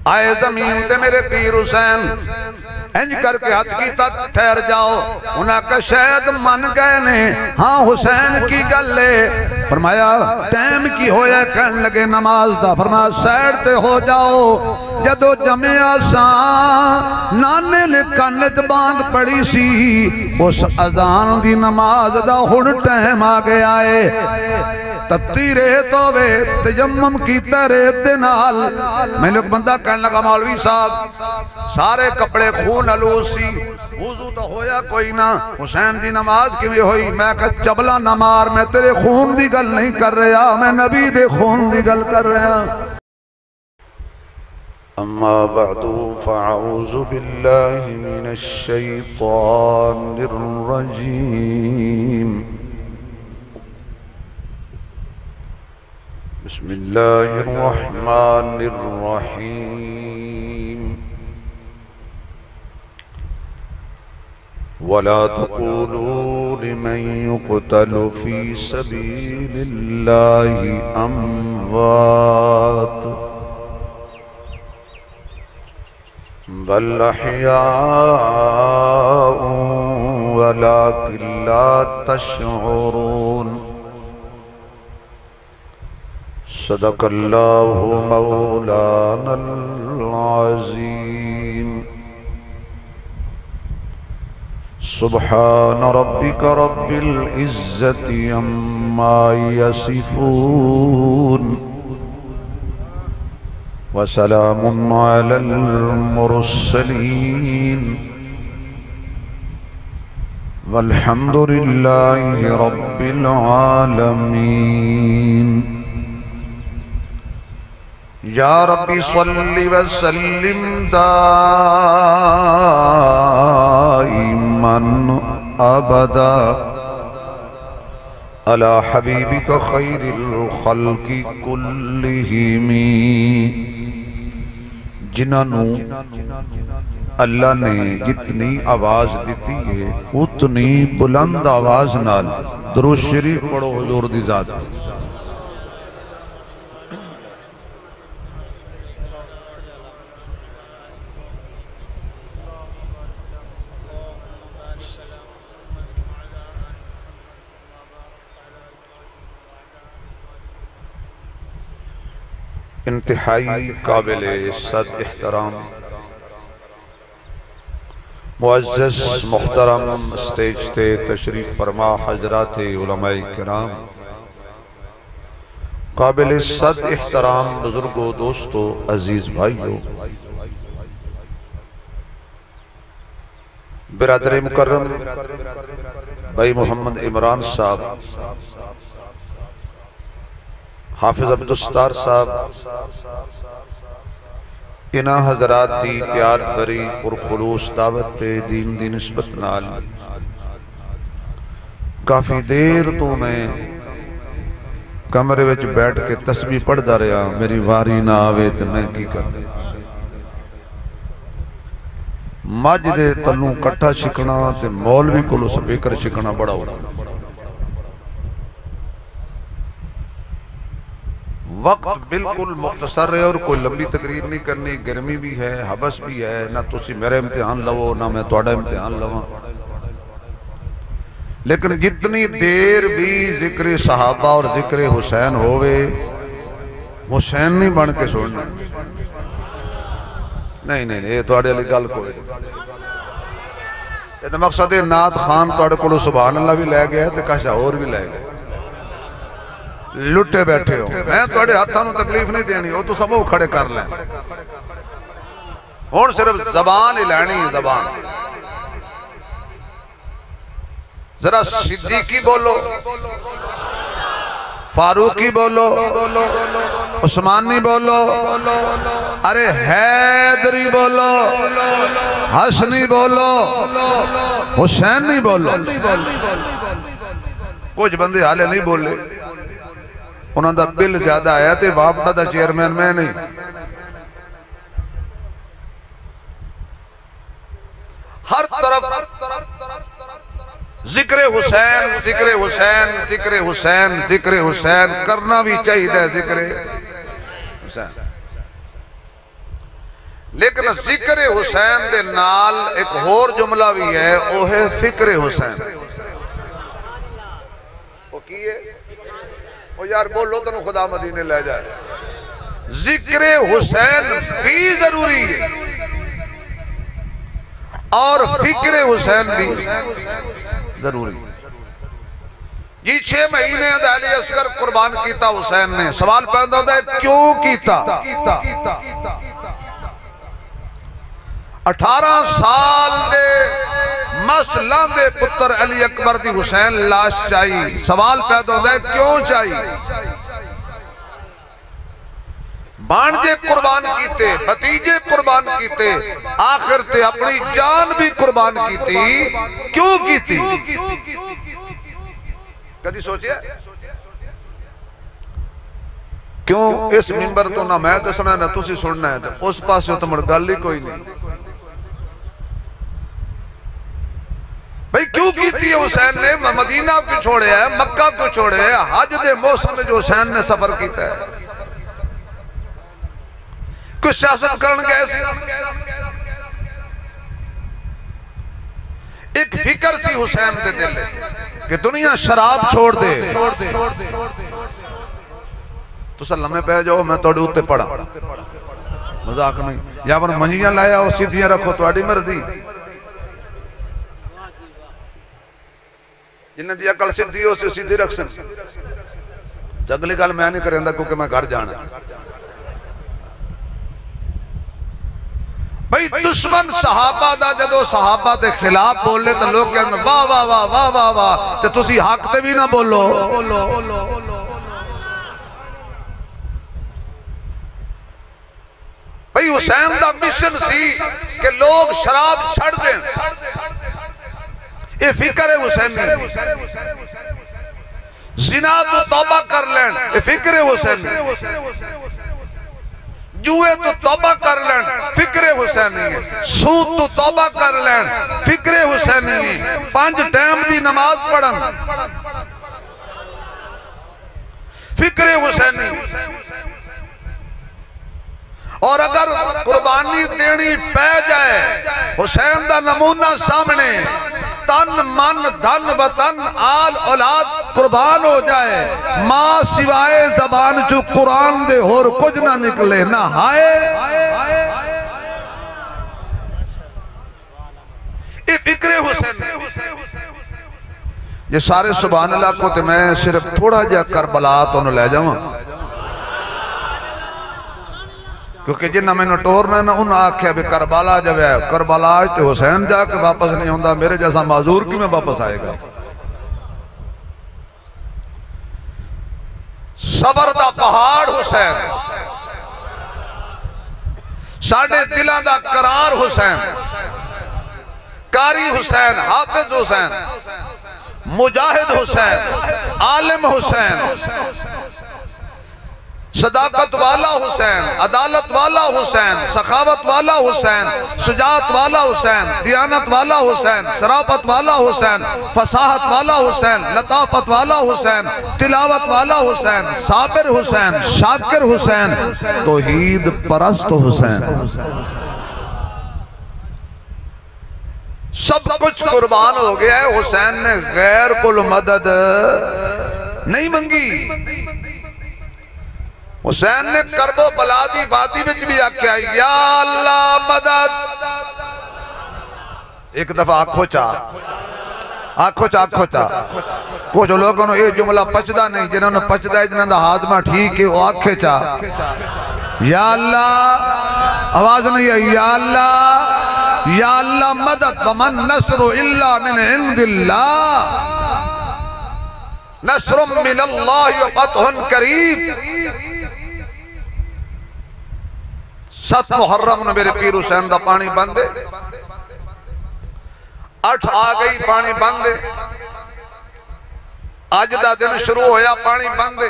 آئے زمین تے میرے پیر حسین انج کر کے ہاتھ کی تک ٹھہر جاؤ انہاں کا شاید من گئے نے ہاں حسین کی گل لے فرمایا ٹائم کی ہویا کہن لگے نماز دا فرمایا سیڑ تے ہو جاؤ جدو جمعہ سان نانے لے کنت بانگ پڑی سی اس اذان دی نماز دا ہن ٹائم آگے آئے تتی ریت ہوئے تجمم کی ریت دے نال میں نے ایک بندہ کہنے لگا مولوی صاحب سارے کپڑے خون آلود سی وضو تو ہویا کوئی نہ حسین دی نماز کیویں ہوئی میں کہا چبلا نہ مار میں تیرے خون دی گل نہیں کر رہا میں نبی دے خون دی گل کر رہا اما بعد فاعوذ باللہ من الشیطان الرجیم بسم اللہ الرحمن الرحیم ولا تقولوا لمن يقتل في سبيل الله أموات بل أحياء ولكن لا تشعرون صدق الله مولانا العظيم سبحان ربك رب العزة عما يصفون وسلام على المرسلين والحمد لله رب العالمين یا ربی صلی وسلم دائما ابدا علی حبیبک خیر الخلق کلہم جنہوں اللہ نے جتنی آواز دیتی ہے اتنی بلند آواز نال درود شریف پڑھو حضور دی ذات انتہائی قابل صد احترام معزز محترم سٹیج تے تشریف فرما حضرات علماء کرام قابل صد احترام بزرگوں دوستو عزیز بھائیو برادر مکرم بھائی محمد عمران صاحب حافظ عبدالستار صاحب انہا حضرات دی پیار بری پرخلوص دعوت دین دی نسبت نال کافی دیر تو میں کمرے وچ بیٹھ کے تسبیح پڑھ دا رہا میری واری نہ آوے تو میں کی کر ماجد تلوں کٹھا شکنا تے مولوی کلو سپیکر شکنا بڑا ہو رہا وقت بالکل مختصر ہے اور کوئی لمبی تقریر نہیں کرنی گرمی بھی ہے حبس بھی ہے نہ تسی میرے امتحان لو نہ میں توڑا امتحان لوا لیکن جتنی دیر بھی ذکر صحابہ اور ذکر حسین ہوئے حسین نہیں بن کے سوڑنا نہیں یہ توڑے علی گل کوئی یہ تو مقصد نات خان توڑے کلو سبحان اللہ بھی لے گیا تو کاشا اور بھی لے گیا لٹے بیٹھے ہو میں توڑے ہاتھانوں تکلیف نہیں دینی ہو تو سب وہ کھڑے کر لیں اور صرف زبان ہی لینی زبان ذرا صدیقی بولو فاروقی بولو عثمانی بولو ارے حیدری بولو حسنی بولو حسینی بولو کچھ بندے حالے نہیں بولے انہوں دا بل زیادہ آیا تھے وابدہ دا چیئرمین میں نہیں ہر طرف ذکر حسین ذکر حسین ذکر حسین ذکر حسین کرنا بھی چاہیے ذکر حسین لیکن ذکر حسین دے نال ایک اور جملہ بھی ہے، وہ ہے فکر حسین۔ وہ کی ہے؟ وہ یار بولو تو خدا مدینے لے جائے۔ ذکر حسین بھی ضروری ہے اور فکر حسین بھی ضروری ہے۔ جی 6 مہینے علی اصغر قربان کیتا حسین نے، سوال پیدا ہوتا ہے کیوں کیتا؟ 18 سال دے مسلح دے پتر علی اکبر دی حسین لاش چاہیے، سوال پیدا ہوتا ہے کیوں چاہیے؟ بانجے قربان کیتے، بھتیجے قربان کیتے، آخر تے اپنی جان بھی قربان کیتی، کیوں کیتی؟ کدی سوچیا؟ کیوں اس منبر تو نہ میں دسنا نہ تسی سننا ہے، اس پاس تو مڑ گل ہی کوئی نہیں۔ بھئی کیوں کیتی ہے حسین نے؟ مدینہ کو چھوڑے ہے، مکہ کو چھوڑے ہے، حج دے موسم میں جو حسین نے سفر کیتا ہے، کچھ سیاست کرن گئے سی، ایک فکر سی حسین دے دل کہ دنیا شراب چھوڑ دے۔ تو سلمے پہ جاؤ میں توڑے ہوتے پڑا، مذاق نہیں، یا پر منجیاں لایا ہو سیدھیاں رکھو تو اڈی مردی، جنہیں دی عقل سیدھی ہو سے سیدھی رکھ سن۔ جگلی گل میں نہیں کریں دا کیونکہ میں گھر جانا ہے۔ بھئی دشمن صحابہ دا جدو صحابہ دے خلاف بولے تو لوگ کہنے واہ واہ واہ واہ واہ واہ تو تسی حق تے بھی نہ بولو۔ بھئی حسین دا مشن سی کہ لوگ شراب چھڑ دیں، یہ فکر ہے حسین نے۔ زنا تو توبہ کر لین، یہ فکر ہے حسین نے۔ جوئے تو توبہ کر لین، فکر حسینی ہے۔ سود تو توبہ کر لین، فکر حسینی ہے۔ 5 ٹائم دی نماز پڑھن، فکر حسینی ہے۔ اور اگر قربانی دینی پہ جائے، حسین دا نمونہ سامنے، تن من دھن وطن آل اولاد قربان ہو جائے، ماں سوائے زبان جو قرآن دے اور کچھ نہ نکلے، نہ ہائے۔ یہ فکر حسین ہے۔ یہ سارے سبحان اللہ کو تے میں صرف تھوڑا جا کربلا تو نہ لے جاؤں، کیونکہ جنہ میں نے ٹورنا ہے نا انہوں آکھیا بھی کربلا جب ہے، کربلا تو حسین جا کے واپس نہیں ہوندہ، میرے جیسا معذور کی میں واپس آئے گا۔ صبر دا پہاڑ حسین، ساڑھے دلہ دا قرار حسین، قاری حسین، حافظ حسین، مجاہد حسین، عالم حسین، صداقت والا حسین، عدالت والا حسین، سخاوت والا حسین، شجاعت والا حسین، دیانت والا حسین، شرافت والا حسین، فصاحت والا حسین، لطافت والا حسین، تلاوت والا حسین، صابر حسین، شاکر حسین، توحید پرست حسین۔ سب کچھ قربان ہو گیا ہے، حسین نے غیر کل مدد نہیں منگی۔ حسین نے کرب و بلا دی وادی وچ بھی آکھیا یا اللہ مدد۔ ایک دفعہ آنکھو چاہ کچھ لوگوں نے یہ جملہ پچدا نہیں، جنہوں نے پچدا ہے جنہوں نے ہاتمہ ٹھیک ہے وہ آنکھے چاہ یا اللہ، آواز نہیں ہے یا اللہ مدد، ومن نصر الا من عند اللہ، نصر من اللہ وفتح قریب۔ 7 محرم نے میرے پیر حسین دا پانی بندے، 8 آ گئی پانی بندے، آج دا دن شروع ہویا پانی بندے،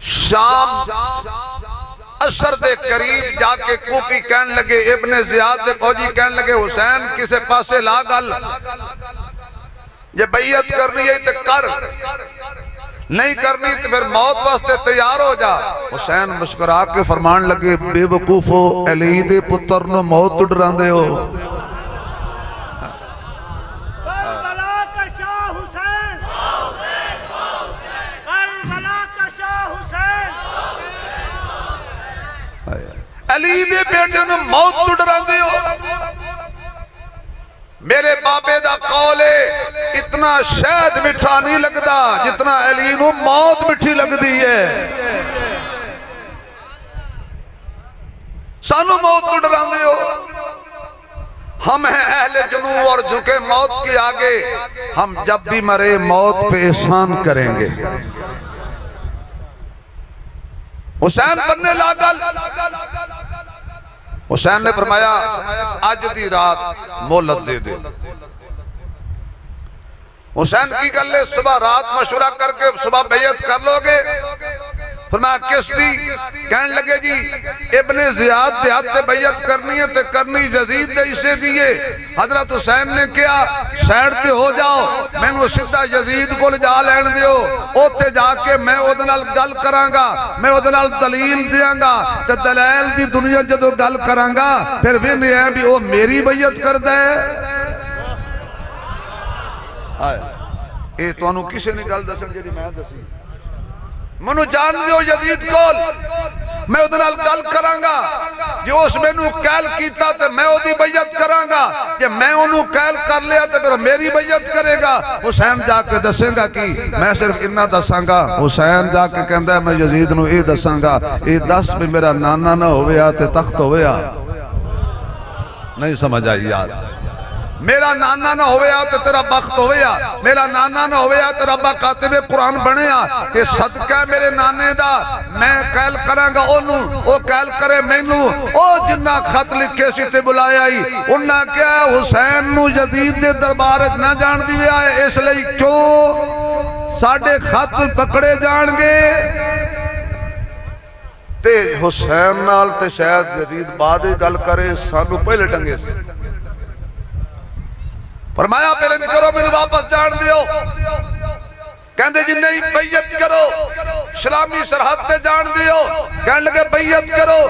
شام عصر دے قریب جا کے کوفی کہن لگے، ابن زیاد دے فوجی کہن لگے حسین کسے پاسے لا گل، یہ بیعت کرنی ہے تے کر، نہیں کرنی تو پھر موت واسطے تیار ہو جا۔ حسین مسکرا کے فرمان لگے بے وقوفو علی دے پتر نو موت تو ڈران دے ہو۔ کربلا کا شاہ حسین، کربلا کا شاہ حسین، علی دے بیٹے نو موت تو ڈران دے ہو۔ میرے بابے دا قول ہے اتنا شہد مٹھا نہیں لگدا جتنا علی نو موت مٹھی لگ دی ہے۔ سانو موت تو ڈران دے ہو۔ ہم ہیں اہل جنوں اور جھکے موت کے آگے، ہم جب بھی مرے موت پہ احسان کریں گے۔ حسین بننے لاگل، حسین نے فرمایا آج دی رات مہلت دے دے۔ حسین کی گلے صبح رات مشورہ کر کے صبح بیعت کر لو گے؟ فرمایا کس دی؟ کہنے لگے جی ابن زیاد دے ہاتھ تے بیعت کرنی ہے تے کرنی یزید دے اسے دیئے۔ حضرت حسین نے کیا سیڑ تے ہو جاؤ، میں نو سدھا یزید کو جا لین دیو، اوتے جا کے میں ادنال گل کرانگا، میں ادنال دلیل دیانگا، تے دلائل دی دنیا جدو گل کرانگا پھر بھی نہیں ہے بھی وہ میری بیعت کر دے۔ اے تو انہوں کسے نے گل دسن جیڑی میں دسی؟ منو جان دیو یزید کول، میں ادنال گل کرانگا، جو اس میں نو کیل کیتا تے میں او دی بیعت کرانگا، کہ میں انہوں کیل کر لیا تے پھر میری بیعت کرے گا۔ حسین جا کے دسیں گا کی میں صرف انہا دسانگا۔ حسین جا کے کہندہ ہے میں یزید نو اے دسانگا، اے دس بھی میرا نانا نہ ہویا تے تخت ہویا۔ نہیں سمجھ آئی یار، میرا نانا نہ ہویا تو تیرا بخت ہویا، میرا نانا نہ ہویا تو ربا کاتب قرآن بنیا کہ صدقہ میرے نانے دا میں قیل کرانگا انہوں، او قیل کرے مینوں، او جنہ خط لکھے سی تے بلایا ہی انہا کیا حسین نو جدید دے دربارت نہ جان دیوے آئے، اس لئے کیوں ساڑھے خط پکڑے جان گے؟ تے حسین نال تے شاید جدید بعد گل کرے سانو پہلے ڈنگے سے فرمایا پھر انج کرو میں واپس جان دیو۔ کہندے جی نہیں بیعت کرو، اسلامی سرحد تے جان دیو۔ کہنے لگے بیعت کرو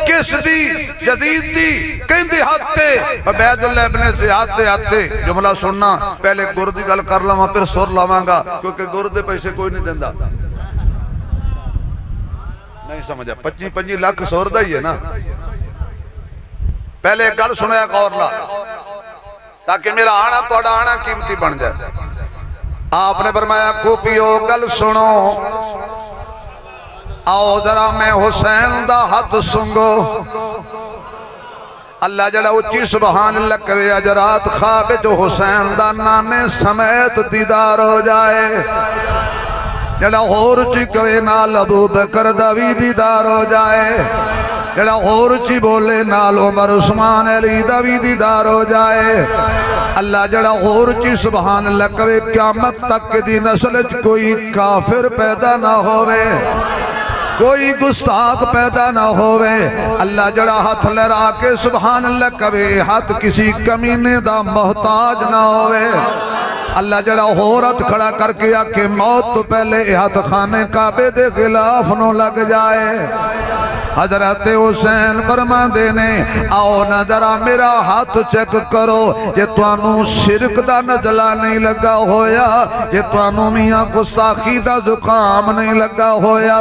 کس دی؟ جدید دی کہندے ہاتھ تے عبید اللہ ابن زیاد دے ہاتھ تے۔ جملہ سننا پہلے گرد دی گل کر لما پھر سور لاوانگا کیونکہ گرد دے پیسے کوئی نہیں دیندہ۔ نہیں سمجھا 25 لاکھ سور دا ہی ہے نا۔ پہلے گل سنایا غور لا تاکہ میرا آنا تو آنا قیمتی بن جائے۔ آپ نے فرمایا کوفیو گل سنو، آؤ ذرا میں حسین دا ہاتھ سنگو۔ اللہ جڑا اچھی سبحان اللہ کوئی اجرات خواب جو حسین دا نانے سمیت دیدار ہو جائے، جڑا اور چی کوئی نال ابو بکر دا بھی دیدار ہو جائے، جڑا اور چی بولے نال عمر عثمان علی دا بھی دیدار ہو جائے۔ اللہ جڑا اور چی سبحان اللہ کوئی قیامت تک دی نسل کوئی کافر پیدا نہ ہوئے، کوئی گستاخ پیدا نہ ہوئے۔ اللہ جڑا ہاتھ لڑا کے سبحان اللہ کبھی ہاتھ کسی کمینے دا محتاج نہ ہوئے۔ اللہ جڑا ہورت کھڑا کر کے آکے موت تو پہلے ہاتھ خانے کعبے دے خلاف نو لگ جائے۔ حضرت حسین فرما دینے آؤ نظرہ میرا ہاتھ چیک کرو، یہ توانو شرک دا نجلہ نہیں لگا ہویا، یہ توانو میاں گستاخی دا زکام نہیں لگا ہویا۔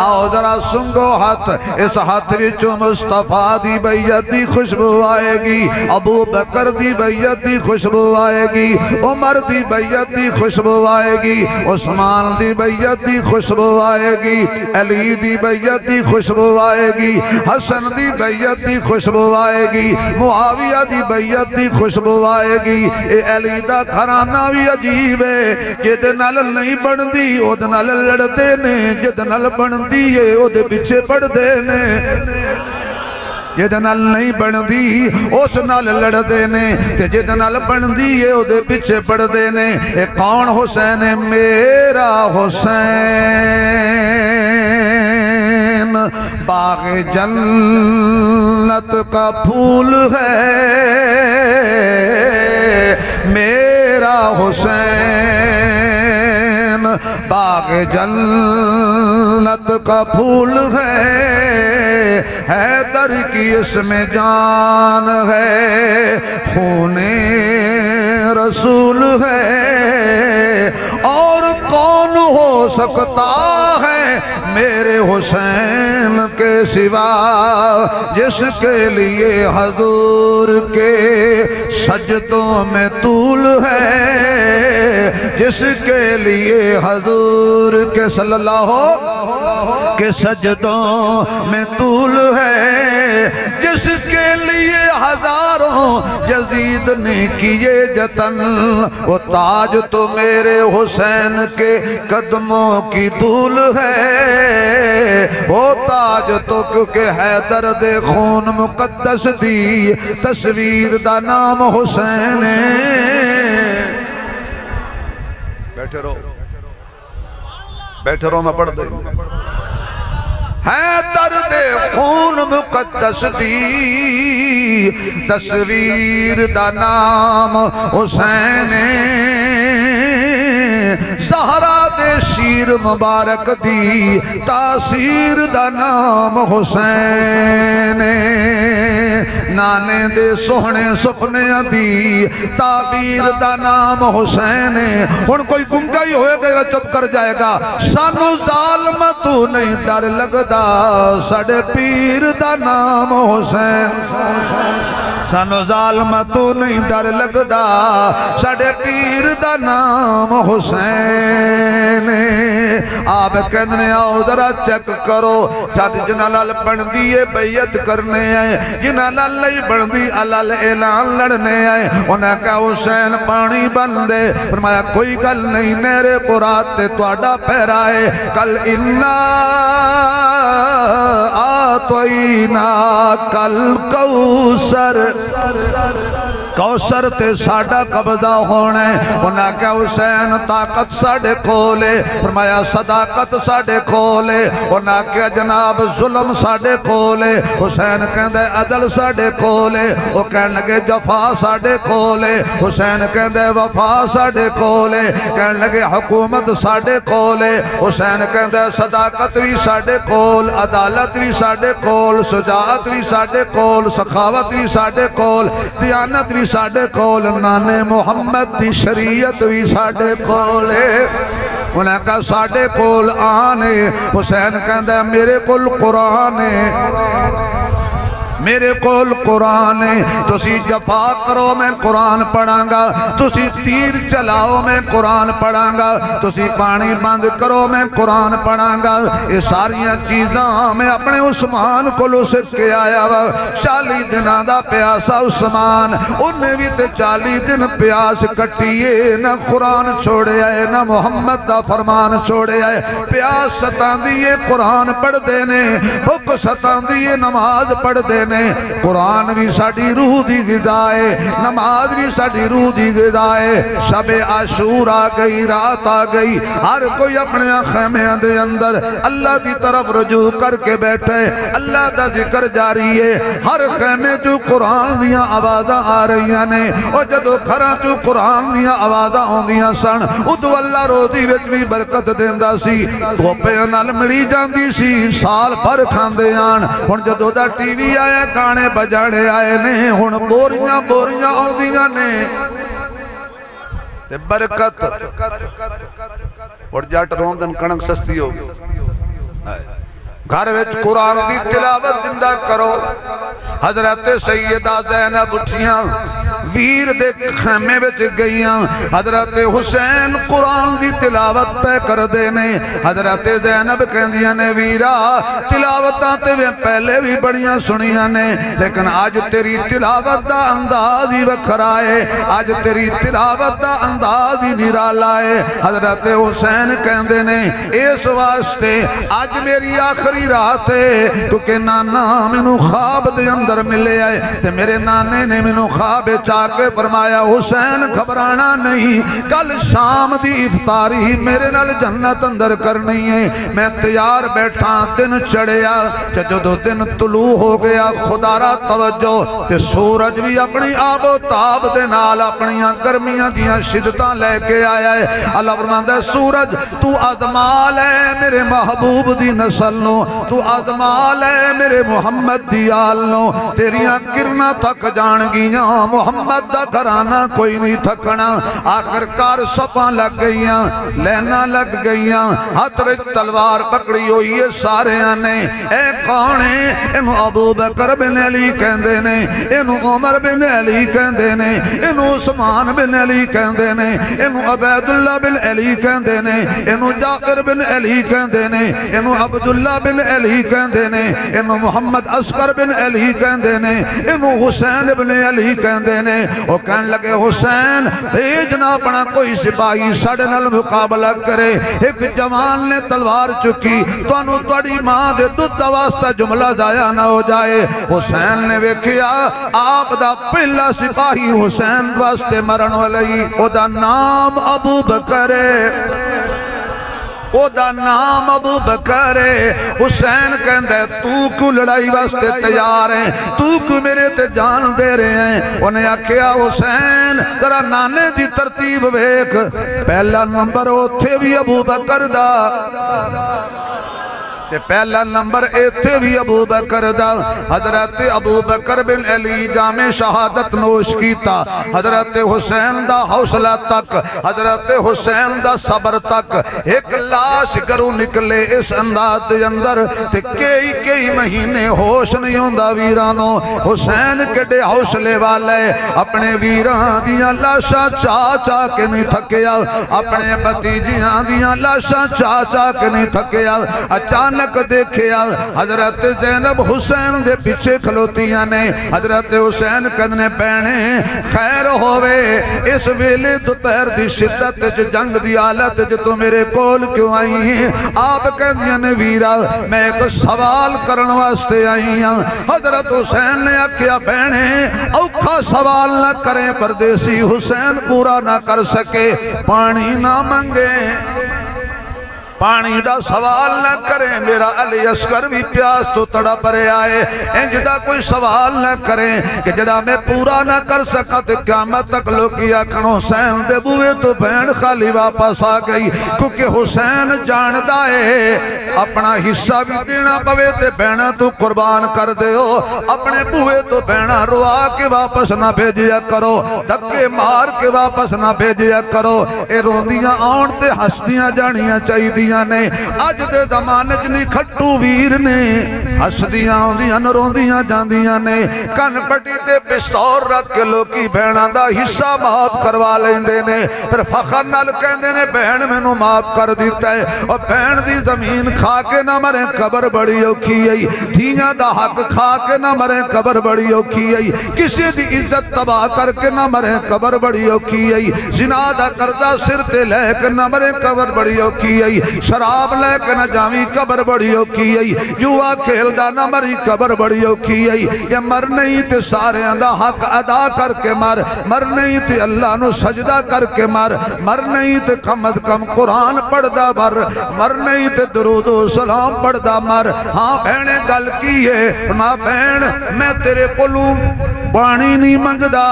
آؤ ذرا سنگو ہاتھ، اس ہاتھ وچوں مصطفیٰ دی بیعت دی خوشبو آئے گی، ابو بکر دی بیعت دی خوشبو آئے گی، عمر دی بیعت دی خوشبو آئے گی، عثمان دی بیعت دی خوشبو آئے گی، علی دی بیعت دی خوشبو آئے گی، حسن دی بیعت دی خوشبو آئے گی، معاویہ دی بیعت دی خوشبو آئے گی۔ اے علی دا گھرانہ بھی عجیب ہے، جد نال نہیں بن دی اود نال لڑ دینے، جد نال بن دی اود پچھے پڑ دینے، جد نال نہیں بن دی اس نال لڑ دینے، جد نال بن دی اود پچھے پڑ دینے۔ اے کون حسین ہے؟ میرا حسین باغ جنت کا پھول ہے، میرا حسین باغ جنت کا پھول ہے، حیدر کی اس میں جان ہے، خون رسول ہے، اور کون ہو سکتا ہے میرے حسین کے سوا، جس کے لیے حضور کے سجدوں میں طول ہے، جس کے لیے حضور کے صلی اللہ کے سجدوں میں طول ہے، جس کے لیے ہزاروں یزید نے کیے جتن، وہ تاج تو میرے حسین کے قدموں کی طول ہے، وہ تاج تو کیونکہ حیدر دے خون مقدس دی تصویر دا نام حسین ہے۔ بیٹھے رہو بیٹھے رہو، میں پڑھ دے۔ حیدر دے خون مقدس دی تصویر دا نام حسین، زہرا دے شیر مبارک دی تاثیر دا نام حسین، نانے دے سوہنے سپنے دی تعبیر دا نام حسین۔ ہن کوئی گنگا ہی ہوئے گا چپ کر جائے گا، سانو ظالم تو نہیں ڈر لگدا، ساڑے پیر دا نام حسین، سانو ظالم تو نہیں ڈر لگدا، ساڑے پیر دا نام حسین۔ آپ کہنے آؤ ذرا چیک کرو، چھت جنہ لال بن دیئے بیعت کرنے آئے، جنہ لال لئی بن دی علال اعلان لڑنے آئے، انہیں کہا حسین پانی بندے، فرمایا کوئی گل نہیں، نیرے قرآت تے توڑا پہرائے، کل انہا آتوئینا کل کوثر، کوثر تے ساڑھا قبضہ ہونے، انہاں کہ حسین طاقت ساڑھے کھولے، فرمایا صداقت ساڑھے کھولے، انہاں کہ جناب ظلم ساڑھے کھولے، حسین کہندے عدل ساڑھے کھولے، وہ کہن لگے جفا ساڑھے کھولے، حسین کہندے وفا ساڑھے کھولے، کہن لگے حکومت ساڑھے کھولے، حسین کہندے صداقت بھی ساڑھے کھول، عدالت بھی ساڑھے کھول، شجاعت بھی ساڑھے کھول، سخاوت بھی ساڑھے کھول، دیانت بھی ساڑھے کھول، نانے محمد دی شریعت بھی ساڑھے کھولے، انہیں کہا ساڑھے کھول آنے، حسین کہندہ میرے کل قرآن ہے، میرے کول قرآن ہے، تسی جفا کرو میں قرآن پڑھاں گا، تسی تیر چلاؤ میں قرآن پڑھاں گا، تسی پانی بند کرو میں قرآن پڑھاں گا، یہ ساریاں چیزاں میں اپنے عثمان کو لسک کے آیا وا، 40 دنہ دا پیاسا عثمان، انہیں بھی تے 40 دن پیاس کٹیے، نہ قرآن چھوڑے آئے نہ محمد دا فرمان چھوڑے آئے، پیاس ستان دیئے قرآن پڑھ دینے، بھوک ستان دیئے نماز پڑھ دینے، قرآن بھی ساڑھی روح دی غذائے، نماز بھی ساڑھی روح دی غذائے، شب عاشور آ گئی، رات آ گئی، ہر کوئی اپنے خیمے دے اندر اللہ دی طرف رجوع کر کے بیٹھے، اللہ دا ذکر جاری ہے، ہر خیمے جو قرآن دیاں آوازاں آ رہیاں نے، اور جدو کھرا جو قرآن دیاں آوازاں ہوں دیاں سن، ادو اللہ روزی وچ بھی برکت دیندہ سی، دھوپے نال ملی جاندی سی، سال بھر کھاندے آن، ہن جدو دا ٹی وی آیا گانے بجاڑے آئے نے، ہن بوریاں بوریاں آؤں دیاں نے، برکت اور جاٹ روندن کنک سستی ہوگی، گھر وچ قرآن دی تلاوت زندہ کرو، حضرت سیدہ زینب اٹھیاں، ویر دے خیمے وچ گئیاں، حضرت حسین قرآن دی تلاوت پہ کر دینے، حضرت زینب کہندیاں نے ویرا تلاوتاں تے پہلے بھی بڑیاں سنیاں نے، لیکن آج تیری تلاوت دا انداز ہی وکھرائے، آج تیری تلاوت دا انداز ہی نرالا ہے، حضرت حسین کہندے نے اس واسطے آج میری آخری رات ہے، کیونکہ نانا مینوں خواب دے اندر ملے آئے، تے میرے نانے نے مینوں خواب چاہ جا کے فرمایا حسین گھبرانا نہیں، کل شام دی افطاری میرے نال جنت اندر کرنی ہے، میں تیار بیٹھا۔ دن چڑھیا، جدو دن طلوع ہو گیا خدا را توجہ تے سورج بھی اپنی آب و تاب دے نال اپنی گرمیاں دیاں شدتاں لے کے آیا ہے۔ اللہ فرماندا ہے سورج تو ازما لے میرے محبوب دی نسل نو، تو ازما لے میرے محمد دی آل نو، تیریاں کرنا تھک جان گیاں، محمد دا گھرانہ کوئی نہیں تھکنا۔ آخر کار صفاں لگ گئیاں، لینا لگ گئیاں، ہاتھ وچ تلوار پکڑی ہوئی ہے سارے آنے۔ اے کون ہے؟ انہوں ابو بکر بن علی کہندے نے، انہوں عمر بن علی کہندے نے، انہوں عثمان بن علی کہندے نے، انہوں عبیداللہ بن علی کہندے نے، انہوں جعفر بن علی کہندے نے، انہوں عبداللہ بن علی کہندے نے، انہوں محمد عسکر بن علی کہندے نے، انہوں حسین بن علی کہندے نے۔ وہ کہن لگے حسین بھیجنا اپنا کوئی سپاہی ساڑے نال مقابلہ کرے۔ ایک جوان نے تلوار چکی، تو انہوں توڑی ماں دے دودھ واسطہ جملہ ضائع نہ ہو جائے۔ حسین نے ویکھیا آپ دا پہلا سپاہی حسین واسطے مرن والی، او دا نام ابو بکر ہے، او دا نام ابو بکر ہے۔ حسین کہندہ ہے تو کو لڑائی واسطے تیار ہیں، تو کو میرے تے جان دے رہے ہیں۔ انہیں آکھیا حسین ذرا نانے دی ترتیب ویکھ، پہلا نمبر اوتھے بھی ابو بکر دا، پہلا نمبر ایتھے بھی ابو بکر دا۔ حضرت ابو بکر بن علی جامِ شہادت نوش کیتا، حضرت حسین دا حوصلہ تک، حضرت حسین دا صبر تک۔ ایک لاش کرو نکلے اس انداز دے اندر تے کئی مہینے ہوش نہیں ہوندہ ویرانو۔ حسین کڑے حوصلے والے اپنے ویران دیاں لاشاں چاہ کے نہیں تھکیا، اپنے بھتیجیاں دیاں لاشاں چاہ کے نہیں تھکیا۔ اچانک دیکھیا حضرت زینب حسین دے پیچھے کھلوتیاں نے۔ حضرت حسین کہنے بہنے خیر ہوئے، اس ویلے دوپہر دی شدت جنگ دی حالت تو میرے کول کیوں آئی ہیں؟ آپ کہندیاں نے ویرا میں ایک سوال کرن واسطے آئی ہوں۔ حضرت حسین نے آکھیا بہنے اوکھا سوال نہ کریں، پردیسی حسین پورا نہ کر سکے، پانی نہ منگے، پانی دا سوال نہ کریں، میرا علی عسکر بھی پیاس تو تڑپ رہے آئے، انج دا کوئی سوال نہ کریں کہ جڑا میں پورا نہ کر سکا تے قیامت تک لوگی آکھن حسین دے بوئے تو بہن خالی واپس آ گئی، کیونکہ حسین جاندہ ہے اپنا حصہ بھی دینا پوے تے بہنہ تو قربان کر دے ہو، اپنے بوئے تو بہنہ روا کے واپس نہ بھیجیا کرو، دھکے مار کے واپس نہ بھیجیا کرو۔ اے روندیاں آن تے ہستیاں جانیاں چاہی دی نے اج دے زمانے جنی کھٹو ویر نے ہسدیاں ہوندیاں روندیاں جاندیاں نے، کن پٹی تے پستور رکھ کے لوکی بہناں دا حصہ معاف کروا لیندے نے، پھر فخر نال کہندے نے بہن میں نو معاف کر دیتا ہے، اور بہن دی زمین کھا کے نہ مرے قبر بڑی اوکھی ہے، دھیاں دا حق کھا کے نہ مرے قبر بڑی اوکھی ہے، کسی دی عزت تباہ کر کے نہ مرے قبر بڑی اوکھی ہے، زنا دا قرضہ سر تے لے کے نہ مرے قبر بڑی اوکھی ہے، شراب لے کے نہ جاوی قبر بڑی اوکھی ہے، جوا کھیل دا نہ مری قبر بڑی اوکھی ہے، یہ مر نہیں تے سارے اندہ حق ادا کر کے مر نہیں تے اللہ نو سجدہ کر کے مر نہیں تے کم از کم قرآن پڑھ دا مر نہیں تے درود و سلام پڑھ دا ہاں بہنے گل کی ہے ماں بہن میں تیرے کولوں پانی نہیں منگ دا،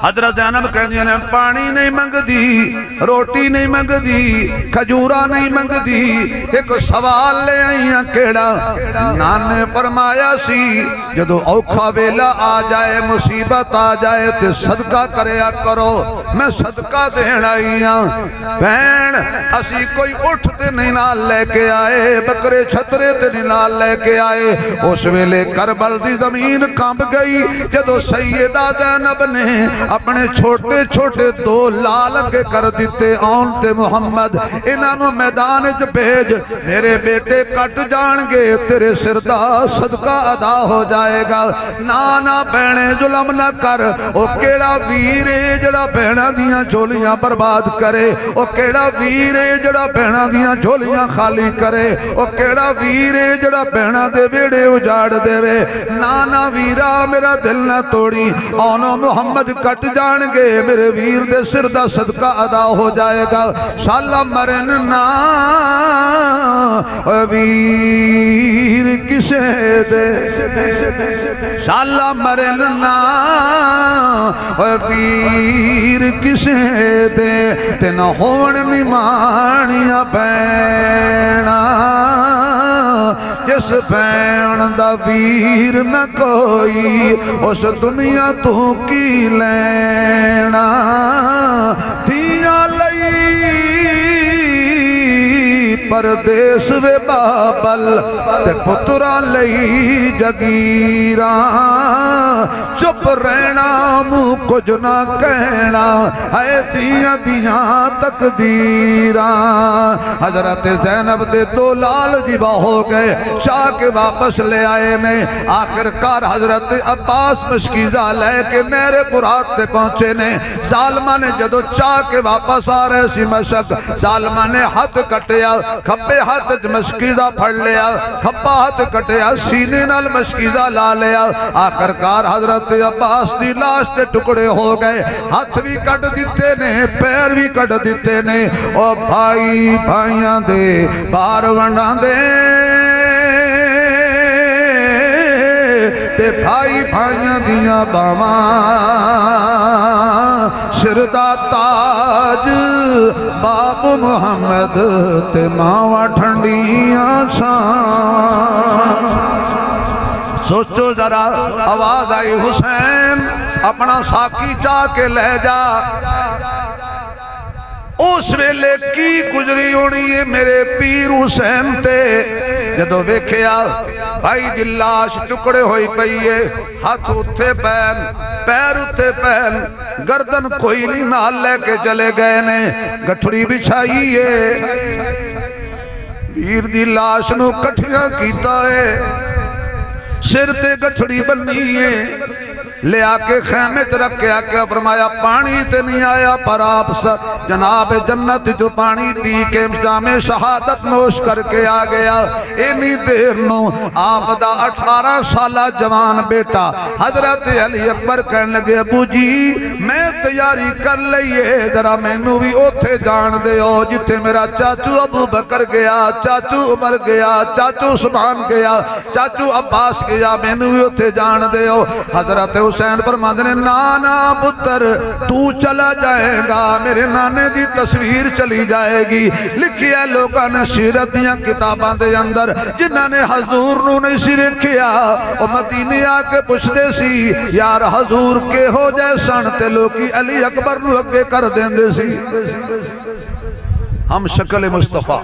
حضرت زینب کہندی نے پانی نہیں منگ دی، روٹی نہیں منگ دی، کھجورا نہیں منگ دی، ایک سوال لے آئیاں کیڑا؟ نانے فرمایا سی جدو اوکھا ویلا آ جائے مصیبت آ جائے تے صدقہ کریا کرو، میں صدقہ دین آئیاں بہن اسی کوئی اٹھ تے نہیں نال لے کے آئے، بکرے چھترے تے نہیں نال لے کے آئے، اس ویلے کربل دی زمین کانپ گئی جدو سیدہ زینب نے اپنے چھوٹے چھوٹے دو لال کے کر دیتے آن تے محمد انہوں میدان جو بھیج میرے بیٹے کٹ جان گے تیرے سردہ صدقہ ادا ہو جائے گا، نانا بہنے ظلم نہ کر، او کیڑا ویرے جڑا بہنہ دیاں جھولیاں برباد کرے، او کیڑا ویرے جڑا بہنہ دیاں جھولیاں خالی کرے، او کیڑا ویرے جڑا بہنہ دے ویڑے اجاڑ دے وے، نانا ویرہ میرا دل نہ توڑی آنو محمد کٹ جان گے میرے ویر دے سر دا صدقہ ادا ہو جائے گا شالا مرن نا ویر کسے دے شالا مرن نا ویر کسے دے تین ہون نمانیاں بینا جس بین دا ویر نہ کوئی اس دنیا تو کی لینا دیا لئی پردیس وے بابل تے پترا لئی جگیران چپ رہنا منہ کچھ نہ کہنا ہے دیاں دیاں تقدیران حضرت زینب دے دو لال جیبا ہو گئے چاہ کے واپس لے آئے نے آخر کار حضرت عباس مشکیزہ لے کے نہر فرات تے پہنچے نے ظالمہ نے جدو چاہ کے واپس آ رہے سی مشک ظالمہ نے ہاتھ کٹیا کھپے ہاتھ مشکیزہ پھڑ لیا کھپا ہاتھ کٹیا سینے نال مشکیزہ لا لیا آخر کار حضرت عباس دی لاش تے ٹکڑے ہو گئے ہاتھ بھی کٹ دیتے نے پیر بھی کٹ دیتے نے او بھائی بھائیاں دے بار ونڈاں دے تے بھائی بھائیاں دیاں باواں شردہ تاج باب محمد تے ماواں ٹھنڈیاں چھاواں سوچو ذرا آواز آئی حسین اپنا ساکی چاہ کے لے جا اس ویلے کی گزری ہونی ہے میرے پیر حسین تے جدو ویکھیا بھائی دی لاش ٹکڑے ہوئی پئیے ہاتھ اتھے پین پیر اتھے پین گردن کوئی نہیں نال لے کے چلے گئے نے گٹھڑی بچھائیے پیر دی لاش نو کٹھیاں کیتا ہے سر تے گٹھڑی بنی ہے لے آکے خیمے تے رکھ کے آکے فرمایا پانی تے نہیں آیا پر آپ جناب جنت جو پانی پی کے جام شہادت نوش کر کے آ گیا اینی دیر نو آپ دا 18 سالہ جوان بیٹا حضرت علی اکبر کہنے لگے ابو جی میں تیاری کر لئیے ذرا میں نو بھی اوتھے جان دے ہو جتے میرا چاچو ابو بکر گیا چاچو عمر گیا چاچو عثمان گیا چاچو عباس گیا میں نو بھی اوتھے جان دے ہو حضرت حسین فرماندے نے نانا پتر تو چلا جائے گا میرے نانے دی تصویر چلی جائے گی لکھی ہے لوگاں نے سیرت دیاں کتاباں دے اندر جنہاں نے حضور نو نہیں سی ویکھیا او مدینے آ کے پوچھ دے سی یار حضور کے ہو جائے سن تے لوکی علی اکبر نو اگے کر دیندے سی ہم شکل مصطفیٰ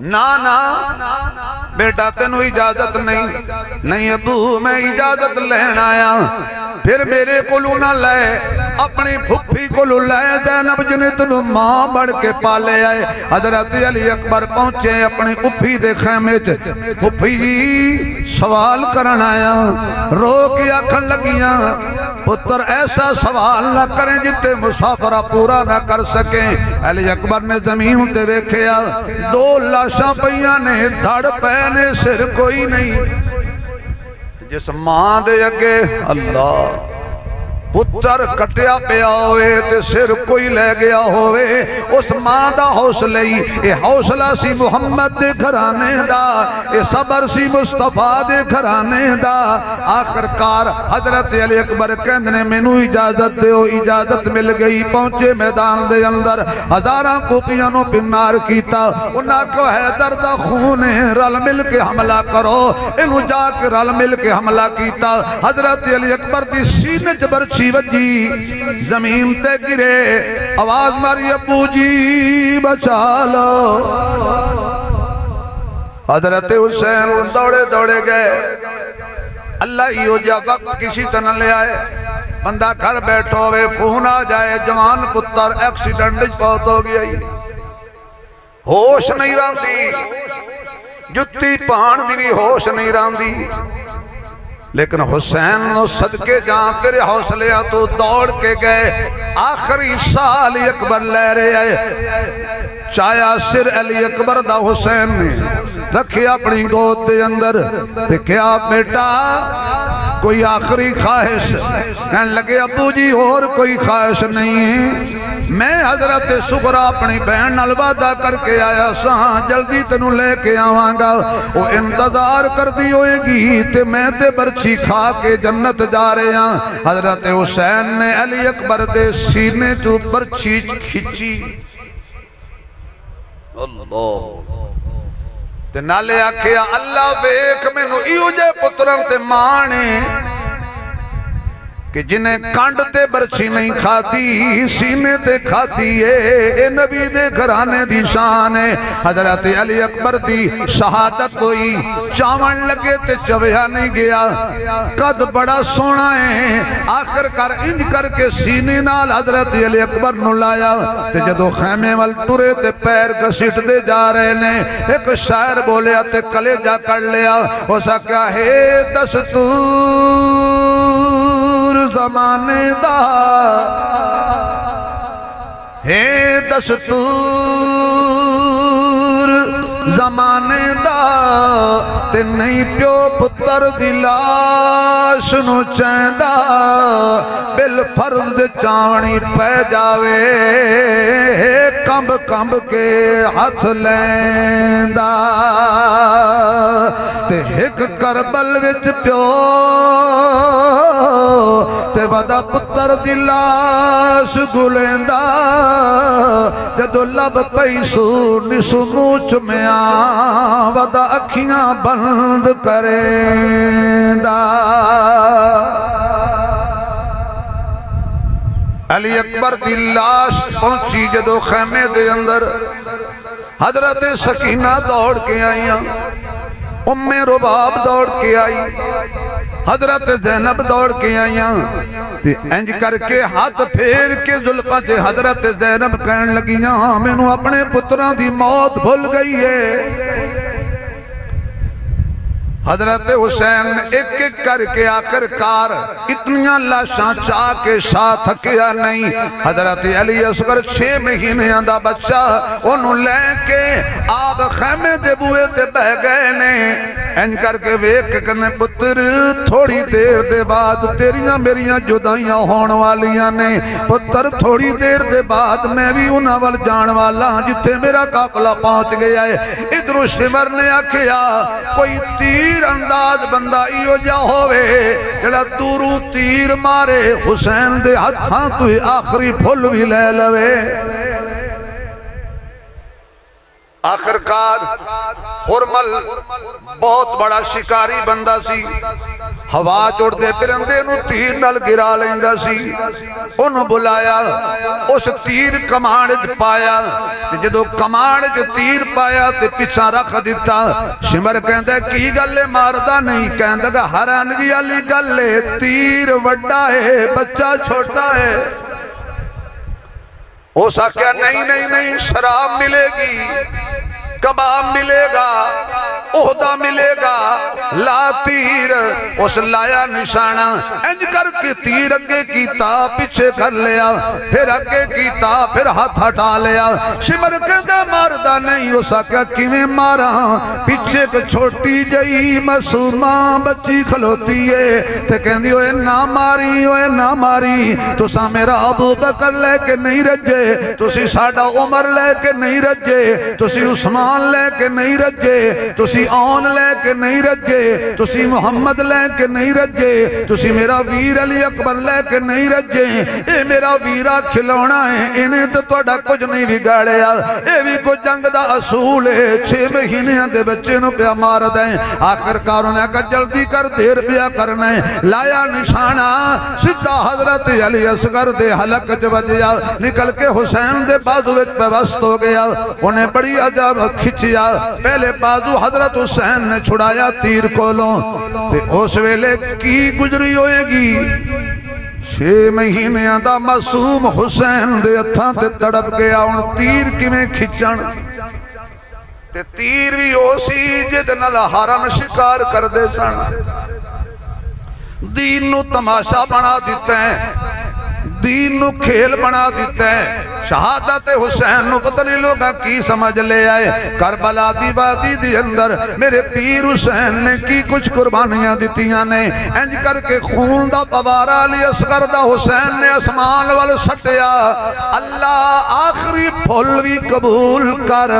نانا بیٹا تینو اجازت نہیں ابو میں اجازت لین آیا پھر میرے کولو نہ لے اپنی پھپھی کولو لے زینب جنے تنو ماں بڑھ کے پالے آئے حضرت علی اکبر پہنچے اپنی پھپھی دے خیمے پھپھی جی سوال کرن آیا رو کے آکھن لگیاں پتر ایسا سوال نہ کریں جتے مسافرہ پورا نہ کر سکیں علی اکبر نے زمین تے ویکھیا 2 لاشاں پئیاں نے دھڑ پہنے سر کوئی نہیں جس ماں دے اگے اللہ پتر کٹیا پیا ہوئے تے سر کوئی لے گیا ہوئے اس ماں دا حوصلہ اے حوصلہ سی محمد دے گھرانے دا اے صبر سی مصطفیٰ دے گھرانے دا آخر کار حضرت علی اکبر کہندنے مینو اجازت دے ہو اجازت مل گئی پہنچے میدان دے اندر ہزاراں کوفیانوں پنار کیتا انہاں کو حیدر دا خون رل مل کے حملہ کرو انہوں جا کے رل مل کے حملہ کیتا حضرت علی اکبر دی سینے جبرچی وجی زمین تے گرے آواز ماری ابو جی بچا لو حضرت حسین دوڑے دوڑے گئے اللہ ہی ہو جا وقت کسی طرح لے آئے بندہ گھر بیٹھو ہوئے فون آ جائے جوان پتر ایکسیڈنٹ فوت ہو گیا ہوش نہیں راندی جتی پان دی بھی ہوش نہیں راندی لیکن حسین نو صدقے جہاں تیرے حوصلے تو دوڑ کے گئے آخری سال اکبر لے رہے آئے چایا سر علی اکبر دا حسین نے رکھے اپنی گود دے اندر دیکھیا بیٹا کوئی آخری خواہش؟ کہنے لگے ابو جی اور کوئی خواہش نہیں ہے، میں حضرت سغرا اپنی بہن نال وعدہ کر کے آیا ساں جلدی تینوں لے کے آواں گا، وہ انتظار کر دی ہوئے گی تے میں تے برچھی کھا کے جنت جا رہے ہیں۔ حضرت حسین نے علی اکبر دے سینے تو برچھی کھچی تے نالے آکھیا اللہ ویکھ مینوں ایو جے پترن تے ماں نے کہ جنہیں کانڈ تے برچھی نہیں کھاتی سینے تے کھاتی ہے، اے نبی دے گھرانے دی شان ہے۔ حضرت علی اکبر دی شہادت ہوئی، چاون لگے تے چویا نہیں گیا، قد بڑا سونا ہے، آخر کر انج کر کے سینے نال حضرت علی اکبر نو لایا تے جدو خیمے وال ٹرے تے پیر گھسیٹ دے جا رہے نے، ایک شاعر بولیا تے کلیجہ کر لیا، ہو سکیا ہے دستور زمانے دا، ہے دستور زمانے دا، تے نہیں پیو پتر دی لاش نو چیندا، بالفرض چاونی پہ جاوے کمب کمب کے ہاتھ لیندا، تے ایک کربل وچ پیو تے ودا پتر دی لاش گلیندا، جدو لب پیسو نسو موچ میں ودا اکھیاں بند کریندا۔ علی اکبر دی لاش پہنچی جدو خیمے دے اندر، حضرت سکینہ دوڑ کے آئیاں، ام رباب دوڑ کے آئی، حضرت زینب دوڑ کے آئیاں، انج کر کے ہاتھ پھیر کے زلفاں سے حضرت زینب کہنے لگیاں میں نو اپنے پتران دی موت بھول گئی ہے۔ حضرت حسین ایک ایک کر کے آخر کار اتنیاں لاشاں چاہ کے ساتھ کیا نہیں، حضرت علی اصغر 6 مہینے آندہ بچہ انہوں لے کے آپ خیمے دے بوئے تے بہ گئے نے، انج کر کے ویک کرنے پتر تھوڑی دیر دے بعد تیریاں میریاں جدائیاں ہون والیاں نے، پتر تھوڑی دیر دے بعد میں بھی انہاں وال جان والا جتے میرا قافلہ پہنچ گیا ہے۔ ادھر شمر نے آکھیا کوئی تیر انداز بندہ ایو جا ہوئے جڑا دورو تیر مارے حسین دے ہتھاں تو آخری پھول بھی لے لوے۔ آخرکار خرمل بہت بڑا شکاری بندہ سی، ہوا چوڑ دے پرندے نو تیر نال گرا لیندہ سی، انہوں بلایا اس تیر کمانج پایا، جدو کمانج تیر پایا تے پیچھا رکھ دیتا، شمر کہندہ کی گلے ماردہ نہیں، کہندہ حیرانگی علی گلے تیر وڈا ہے بچہ چھوٹا ہے۔ ہو سکیا نہیں شراب ملے گی، کباب ملے گا، عہدہ ملے گا، لا تیر اس لایا نشانہ، انج کر کے تیر اگے کیتا پیچھے کر لیا، پھر اگے کیتا پھر ہاتھ ہٹا لیا، شمر کہندہ ماردہ نہیں ہو سکا کیویں مارا، پیچھے کو چھوٹی جئی معصومہ بچی کھلوتی ہے، تے کہندی ہوئے نہ ماری، تو سا میرا ابو بکر لے کے نہیں رجے، تو سی ساڑا عمر لے کے نہیں رجے، تو سی عثمان لے کے نہیں رجے، تسی آن لے کے نہیں رجے، تسی محمد لے کے نہیں رجے، تسی میرا ویر علی اکبر لے کے نہیں رجے، اے میرا ویرہ کھلونا ہے، انہیں تو توڑا کچھ نہیں بگاڑیا، اے بھی کو جنگ دا اصول ہے، 6 مہینے دے بچے نو پیا مار دیں، آخر کاروں نے کہا جلدی کر دیر پیا کرنا ہے، لایا نشانہ سدھا حضرت علی اصغر دے حلق جوجیا، نکل کے حسین دے بازویت پہ وسط ہو گیا، انہیں بڑی عجب کھچیا، پہلے بازو حضرت حسین نے چھڑایا تیر کولوں، تے اس ویلے کی گزری ہوئے گی، 6 مہینے آدھا معصوم حسین دے ہتھاں تے تڑپ گیا، ان تیر کی میں کھچن، تے تیر بھی اسی جدن الحرم شکار کر دے سن، دین نو تماشا بنا دیتے ہیں، دین نو کھیل بنا دیتا ہے شہادت حسین نو پتہ نہیں لوگا کی سمجھ لے آئے کربلا دی وادی دی اندر میرے پیر حسین نے کی کچھ قربانیاں دیتیاں نے انج کر کے خون دا پوارا علی اصغر دا حسین نے اسمان وال سٹیا اللہ آخری پھول بھی قبول کر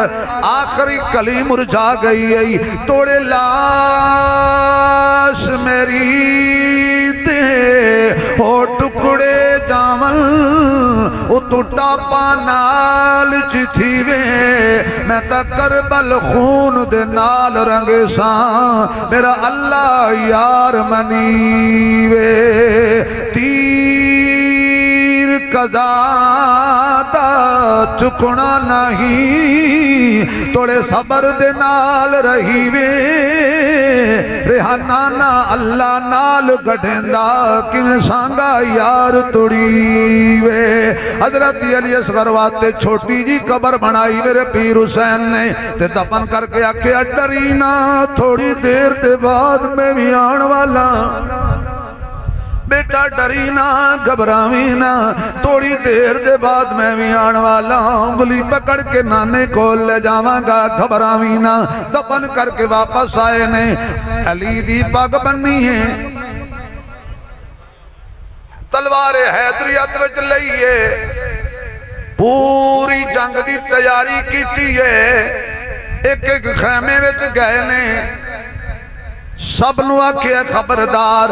آخری کلی مرجھا گئی ہے توڑے لاش میری دے او ٹکڑے جامل او ٹوٹا پانال جتھی وے میں تا کربل خون دے نال رنگ ساں میرا اللہ یار منی وے تیر قضا چکنا نہیں توڑے صبر دے نال رہی وے ریحانانا اللہ نال گھڑیندہ کیویں سانگا یار توڑی وے حضرت علی اصغر واسطے چھوٹی جی قبر بنائی میرے پیر حسین نے تے دفن کر کے آکھیا ڈرینا تھوڑی دیر دے بعد میں بھی آن والا بیٹا ڈرینا گھبراوینا تھوڑی دیر دے بعد میں بھی آن والا انگلی پکڑ کے نانے کو لے جاواں گا گھبراوینا دفن کر کے واپس آئے نے علی دی پگ بنی ہے تلوار حیدریت وچ لئیے پوری جنگ دی تیاری کیتی ہے ایک ایک خیمے وچ گئے نے سب نو آکھے خبردار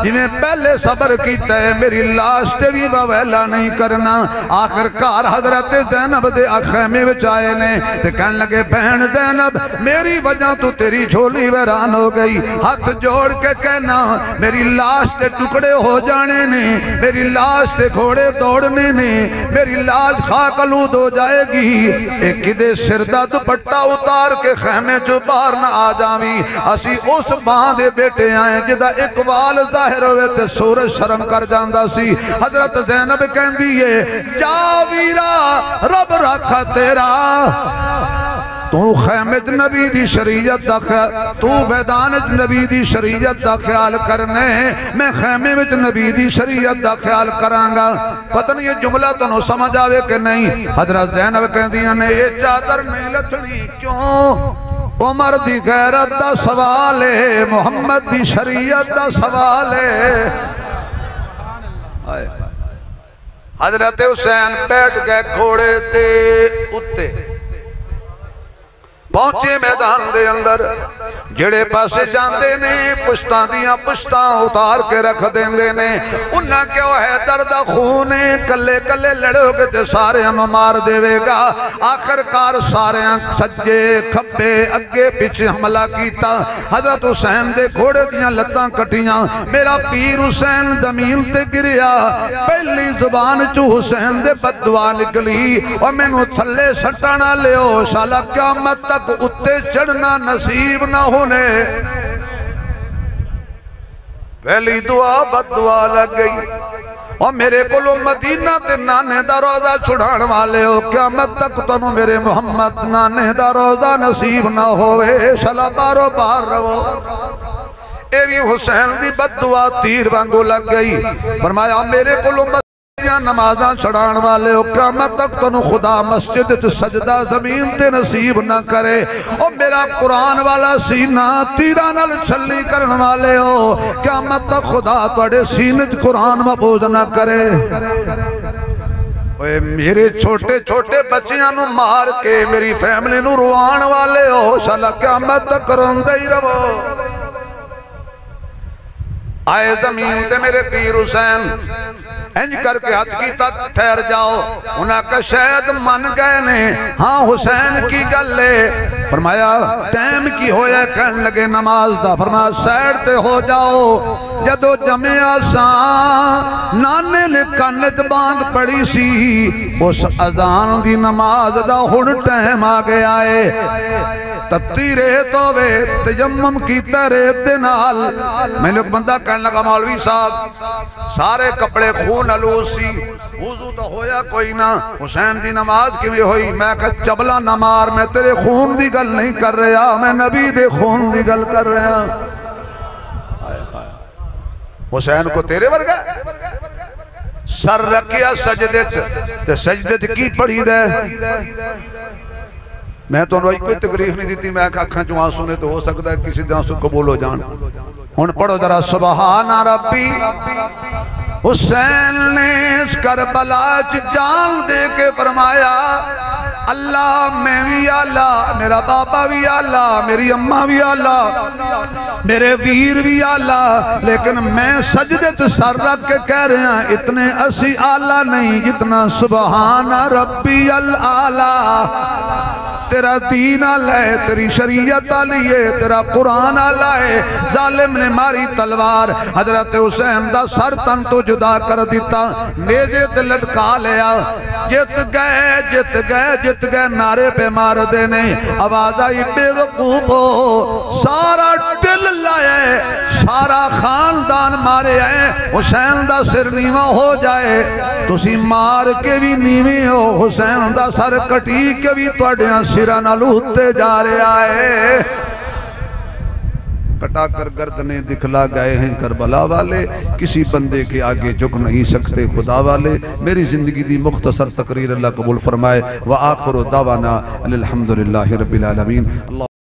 جنہیں پہلے صبر کیتا ہے میری لاش تے بھی ویلا نہیں کرنا آخر کار حضرت زینب دے خیمے وچ آئے نے تے کہن لگے بہن زینب میری وجہ تو تیری جھولی ویران ہو گئی ہاتھ جوڑ کے کہنا میری لاش تے ٹکڑے ہو جانے نے میری لاش تے گھوڑے دوڑنے نے میری لاش خاک آلود ہو جائے گی ایک دے سردہ دوپٹہ اتار کے خیمے جو باہر نہ آ جاویں اسی اس دے بیٹے آئیں جدہ اقبال ظاہر ہوئے تے سورج شرم کر جاندہ سی حضرت زینب کہن دیئے جا ویرا رب رکھا تیرا تو خیمت نبی دی شریعت دا خیال تو بیدانت نبی دی شریعت دا خیال کرنے میں خیمے وچ نبی دی شریعت دا خیال کرانگا پتہ نہیں یہ جملہ تنو سمجھ آوے کہ نہیں حضرت زینب کہن دیئے نے یہ چادر نہیں لچڑی کیوں عمر دی غیرت دا سوال ہے محمد دی شریعت دا سوال ہے حضرت حسین بیٹھ گئے گھوڑے دے اتے پہنچے میدان دے اندر جڑے پاسے جاندے نے پشتان دیاں پشتان اتار کے رکھ دیندے نے انہاں کیوں ہے درد خونے کلے کلے لڑو گے تے سارے ہم مار دے گا آخر کار سارے سجے کھپے اگے پیچھے حملہ کیتا حضرت حسین دے گھوڑے دیاں لتاں کٹیاں میرا پیر حسین زمین تے گریا پہلی زبان جو حسین دے بددعا نکلی اور میں نو تھلے سٹانا لیو شالا قیامت تک اتے چڑھنا نصیب نہ ہونے پہلی دعا بد دعا لگ گئی اور میرے کلو مدینہ تے نانے دا روزہ چھڑان والے ہو قیامت تک تنو میرے محمد نانے دا روزہ نصیب نہ ہوئے شلا بارو بار رو اے بھی حسین دی بد دعا تیر وانگو لگ گئی فرمایا میرے کلو نمازاں چھڑان والے ہو قیامت تک تنو خدا مسجد تے سجدہ زمین تے نصیب نہ کرے اور میرا قرآن والا سینہ تیرہ نل چھلی کرن والے ہو قیامت تک خدا توڑے سینہ قرآن محفوظ نہ کرے میرے چھوٹے چھوٹے بچیاں نو مار کے میری فیملی نو روان والے ہو شالا قیامت تک روندے ہی رہو آئے زمین تے میرے پیر حسین انج کر کے ہاتھ کی تک ٹھہر جاؤ انہاں کا شاید من گئے نے ہاں حسین کی گل لے فرمایا ٹائم کی ہویا کہن لگے نماز دا فرمایا سیڑ تے ہو جاؤ جدو جمعہ سان نانے نے کنت بانگ پڑی سی اس اذان دی نماز دا ہن ٹائم آگے آئے تتی ریت ہوئے تجمم کیتا ریت دے نال میں نے ایک بندہ کہنے لگا مولوی صاحب سارے کپڑے خون علوز سی وضو تو ہویا کوئی نہ حسین دی نماز کیویں ہوئی میں کہا چبلا نہ مار میں تیرے خون دی گل نہیں کر رہا میں نبی دے خون دی گل کر رہا حسین کو تیرے ورگا سر رکھیا سجدے تے سجدے کی پڑھی دے میں تو انہوں کوئی تکلیف نہیں دیتی میں آنکھاں جو آنسو نے تو ہو سکتا ہے کسی دے آنسو قبول ہو جان ہن پڑھو ذرا سبحان ربی حسین نے اس کربلا جان دے کے فرمایا اللہ میں بھی اللہ میرا بابا بھی اللہ میری اماں بھی اللہ میرے ویر بھی اللہ لیکن میں سجدے سر رکھ کے کہہ رہے ہیں اتنے اسی اللہ نہیں جتنا سبحان ربی العالی تیرا دین آلائے تیری شریعت آلیے تیرا قرآن آلائے ظالم نے ماری تلوار حضرت حسین دا سر تن تو جدا کر دیتا نیجے تے لٹکا لیا جت گئے نعرے پہ مار دینے آواز آئی بے وقوفو سارا ٹل لائے سارا خاندان مارے آئے حسین دا سر نیوہ ہو جائے تسی مار کے بھی نیوے ہو حسین دا سر کٹی کے بھی توڑیاں سرہ نہ لوٹتے جا رہے آئے کٹا کر گردنے دکھلا گئے ہیں کربلا والے کسی بندے کے آگے جھک نہیں سکتے خدا والے میری زندگی دی مختصر تقریر اللہ قبول فرمائے وآخر دعوانا الحمدللہ رب العالمین اللہ